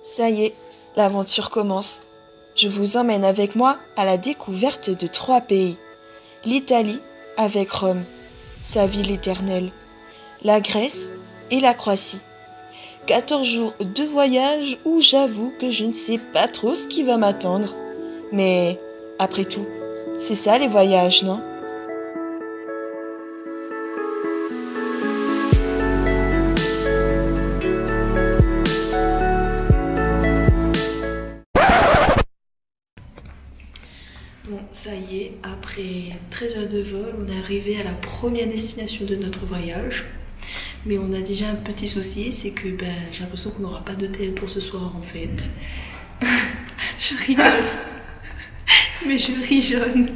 Ça y est, l'aventure commence. Je vous emmène avec moi à la découverte de 3 pays. L'Italie avec Rome, sa ville éternelle. La Grèce et la Croatie. 14 jours de voyage où j'avoue que je ne sais pas trop ce qui va m'attendre. Mais après tout, c'est ça les voyages, non ? Bon, ça y est, après 13 heures de vol, on est arrivé à la première destination de notre voyage. Mais on a déjà un petit souci, c'est que j'ai l'impression qu'on n'aura pas d'hôtel pour ce soir en fait. Je rigole, mais je ris jaune.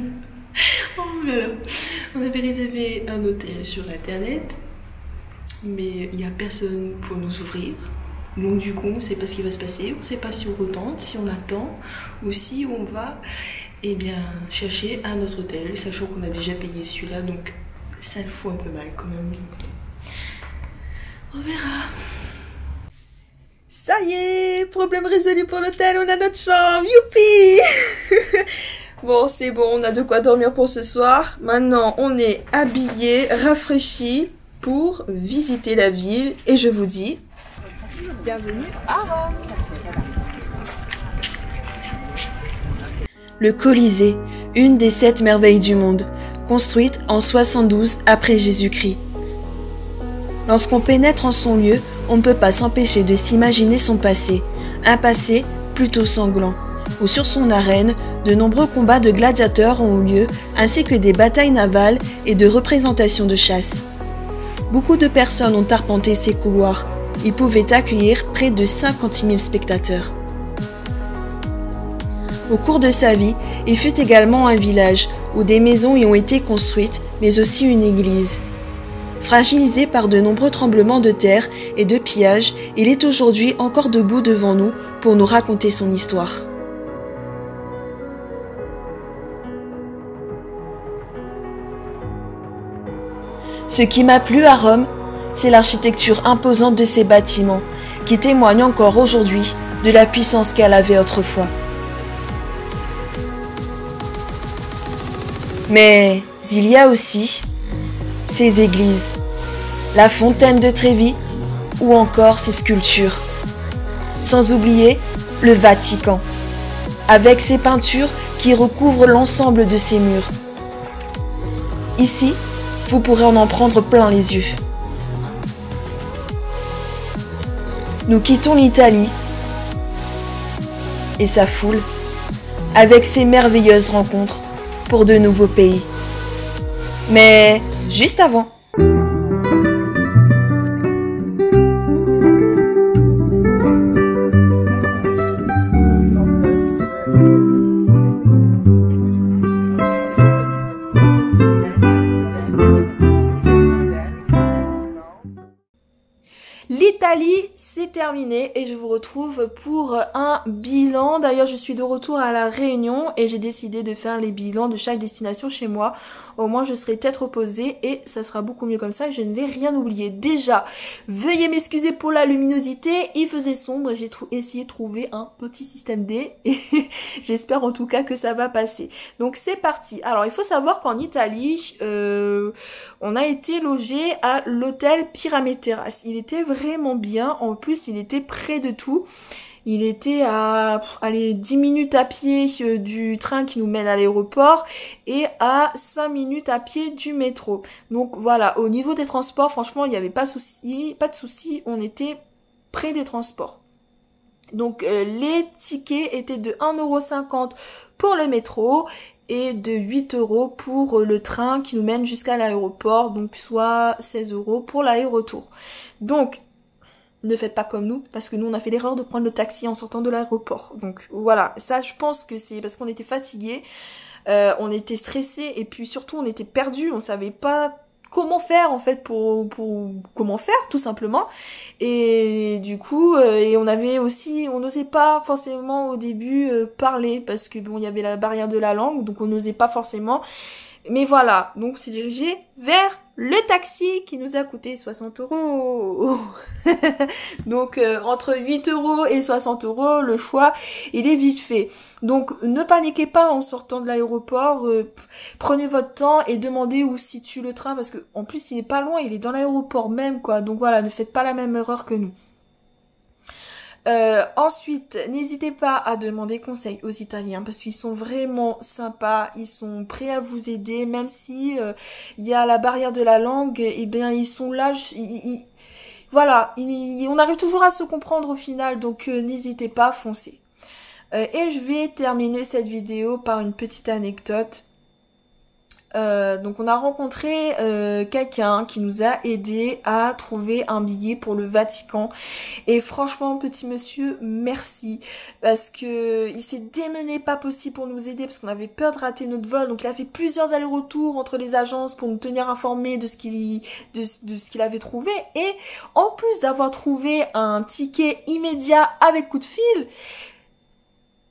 Oh là là. On avait réservé un hôtel sur internet, mais il n'y a personne pour nous ouvrir. Donc du coup, on ne sait pas ce qui va se passer, on ne sait pas si on retente, si on attend, ou si on va chercher un autre hôtel, sachant qu'on a déjà payé celui-là, donc ça le fout un peu mal quand même. On verra. Ça y est, problème résolu pour l'hôtel, on a notre chambre, youpi. Bon, c'est bon, on a de quoi dormir pour ce soir. Maintenant, on est habillés, rafraîchis pour visiter la ville. Et je vous dis, bienvenue à Rome. Le Colisée, une des 7 merveilles du monde, construite en 72 après Jésus-Christ. Lorsqu'on pénètre en son lieu, on ne peut pas s'empêcher de s'imaginer son passé, un passé plutôt sanglant, où sur son arène, de nombreux combats de gladiateurs ont eu lieu, ainsi que des batailles navales et de représentations de chasse. Beaucoup de personnes ont arpenté ces couloirs, ils pouvaient accueillir près de 50 000 spectateurs. Au cours de sa vie, il fut également un village, où des maisons y ont été construites, mais aussi une église. Fragilisé par de nombreux tremblements de terre et de pillages, il est aujourd'hui encore debout devant nous pour nous raconter son histoire. Ce qui m'a plu à Rome, c'est l'architecture imposante de ses bâtiments, qui témoigne encore aujourd'hui de la puissance qu'elle avait autrefois. Mais il y a aussi ces églises, la fontaine de Trévi ou encore ses sculptures. Sans oublier le Vatican, avec ses peintures qui recouvrent l'ensemble de ses murs. Ici, vous pourrez en prendre plein les yeux. Nous quittons l'Italie et sa foule avec ses merveilleuses rencontres pour de nouveaux pays. Mais juste avant, l'Italie, c'est terminé et je vous retrouve pour un bilan. D'ailleurs, je suis de retour à La Réunion et j'ai décidé de faire les bilans de chaque destination chez moi. Au moins, je serai tête reposée et ça sera beaucoup mieux comme ça et je ne vais rien oublier. Déjà, veuillez m'excuser pour la luminosité. Il faisait sombre et j'ai essayé de trouver un petit système D et j'espère en tout cas que ça va passer. Donc, c'est parti. Alors, il faut savoir qu'en Italie, on a été logé à l'hôtel Pyramide Terrace. Il était vraiment bien. En plus, il était près de tout. Il était à 10 minutes à pied du train qui nous mène à l'aéroport et à 5 minutes à pied du métro. Donc voilà, au niveau des transports, franchement, il n'y avait pas de souci. On était près des transports. Donc les tickets étaient de 1,50 € pour le métro et de 8 € pour le train qui nous mène jusqu'à l'aéroport, donc soit 16 € pour l'aller-retour. Donc, ne faites pas comme nous, parce que nous on a fait l'erreur de prendre le taxi en sortant de l'aéroport. Donc voilà, ça je pense que c'est parce qu'on était fatigués, on était stressés et puis surtout on était perdus, on savait pas comment faire en fait pour comment faire tout simplement. Et du coup et on n'osait pas forcément au début parler parce que bon il y avait la barrière de la langue, donc on n'osait pas forcément. Mais voilà, donc c'est dirigé vers le taxi qui nous a coûté 60 €. Donc entre 8 € et 60 €, le choix il est vite fait. Donc ne paniquez pas en sortant de l'aéroport, prenez votre temps et demandez où se situe le train parce que en plus il est pas loin, il est dans l'aéroport même quoi. Donc voilà, ne faites pas la même erreur que nous. Ensuite, n'hésitez pas à demander conseil aux Italiens parce qu'ils sont vraiment sympas, ils sont prêts à vous aider, même si il y a la barrière de la langue, et bien ils sont là, voilà, on arrive toujours à se comprendre au final, donc n'hésitez pas, foncez. Et je vais terminer cette vidéo par une petite anecdote. Donc on a rencontré quelqu'un qui nous a aidé à trouver un billet pour le Vatican et franchement petit monsieur merci parce que il s'est démené pas possible pour nous aider parce qu'on avait peur de rater notre vol, donc il a fait plusieurs allers-retours entre les agences pour nous tenir informés de ce qu'il avait trouvé, et en plus d'avoir trouvé un ticket immédiat avec coup de fil,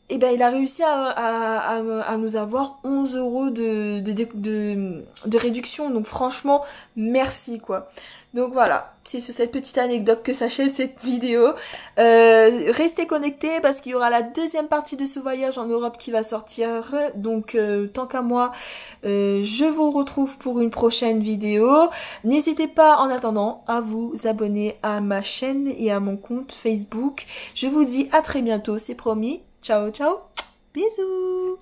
et ben il a réussi à nous avoir 11 € de réduction. Donc franchement, merci quoi. Donc voilà, c'est sur cette petite anecdote que s'achève cette vidéo. Restez connectés parce qu'il y aura la deuxième partie de ce voyage en Europe qui va sortir. Donc tant qu'à moi, je vous retrouve pour une prochaine vidéo. N'hésitez pas en attendant à vous abonner à ma chaîne et à mon compte Facebook. Je vous dis à très bientôt, c'est promis. Ciao, ciao, bisous.